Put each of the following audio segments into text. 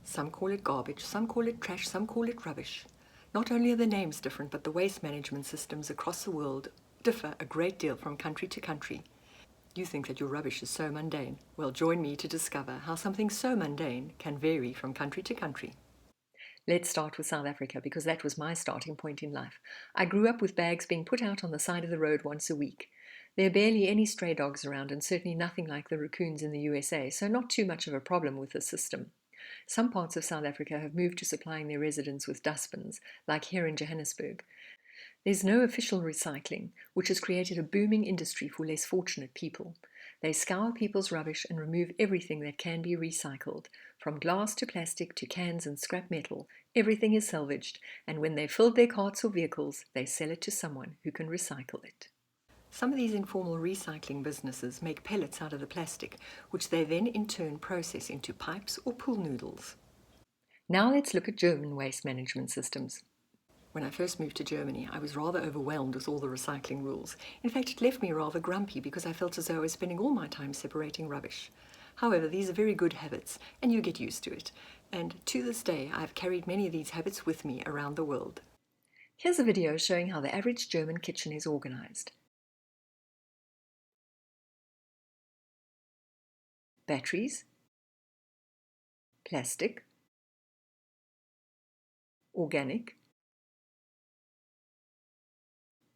Some call it garbage, some call it trash, some call it rubbish. Not only are the names different, but the waste management systems across the world differ a great deal from country to country. You think that your rubbish is so mundane? Well, join me to discover how something so mundane can vary from country to country. Let's start with South Africa, because that was my starting point in life. I grew up with bags being put out on the side of the road once a week. There are barely any stray dogs around, and certainly nothing like the raccoons in the USA, so not too much of a problem with the system. Some parts of South Africa have moved to supplying their residents with dustbins, like here in Johannesburg. There's no official recycling, which has created a booming industry for less fortunate people. They scour people's rubbish and remove everything that can be recycled. From glass to plastic to cans and scrap metal, everything is salvaged, and when they've filled their carts or vehicles, they sell it to someone who can recycle it. Some of these informal recycling businesses make pellets out of the plastic, which they then in turn process into pipes or pool noodles. Now let's look at German waste management systems. When I first moved to Germany, I was rather overwhelmed with all the recycling rules. In fact, it left me rather grumpy because I felt as though I was spending all my time separating rubbish. However, these are very good habits, and you get used to it. And to this day, I've carried many of these habits with me around the world. Here's a video showing how the average German kitchen is organized. Batteries, plastic, organic,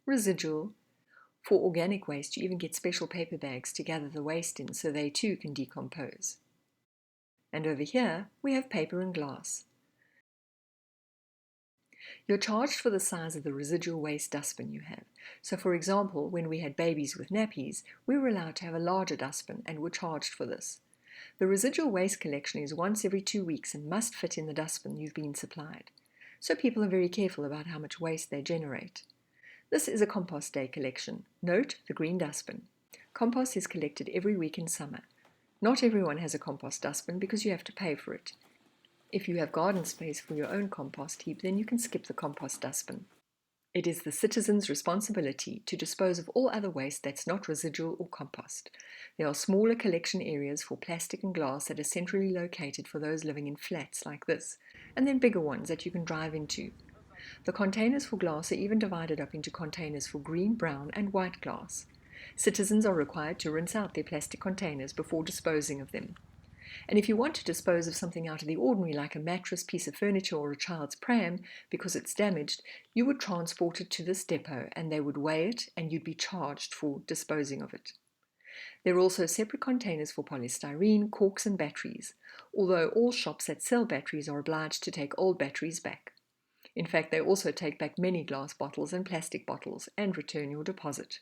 residual. For organic waste, you even get special paper bags to gather the waste in so they too can decompose. And over here, we have paper and glass. You're charged for the size of the residual waste dustbin you have. So for example, when we had babies with nappies, we were allowed to have a larger dustbin and were charged for this. The residual waste collection is once every 2 weeks and must fit in the dustbin you've been supplied. So people are very careful about how much waste they generate. This is a compost day collection. Note the green dustbin. Compost is collected every week in summer. Not everyone has a compost dustbin because you have to pay for it. If you have garden space for your own compost heap, then you can skip the compost dustbin. It is the citizen's responsibility to dispose of all other waste that's not residual or compost. There are smaller collection areas for plastic and glass that are centrally located for those living in flats like this, and then bigger ones that you can drive into. The containers for glass are even divided up into containers for green, brown, and white glass. Citizens are required to rinse out their plastic containers before disposing of them. And if you want to dispose of something out of the ordinary, like a mattress, piece of furniture, or a child's pram, because it's damaged, you would transport it to this depot and they would weigh it and you'd be charged for disposing of it. There are also separate containers for polystyrene, corks, and batteries, although all shops that sell batteries are obliged to take old batteries back. In fact, they also take back many glass bottles and plastic bottles and return your deposit.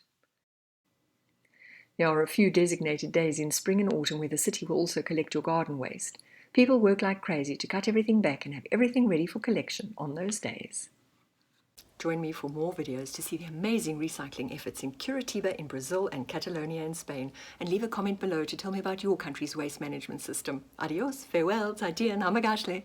There are a few designated days in spring and autumn where the city will also collect your garden waste. People work like crazy to cut everything back and have everything ready for collection on those days. Join me for more videos to see the amazing recycling efforts in Curitiba in Brazil and Catalonia in Spain, and leave a comment below to tell me about your country's waste management system. Adios, farewell, Zaidian, Hamagashle.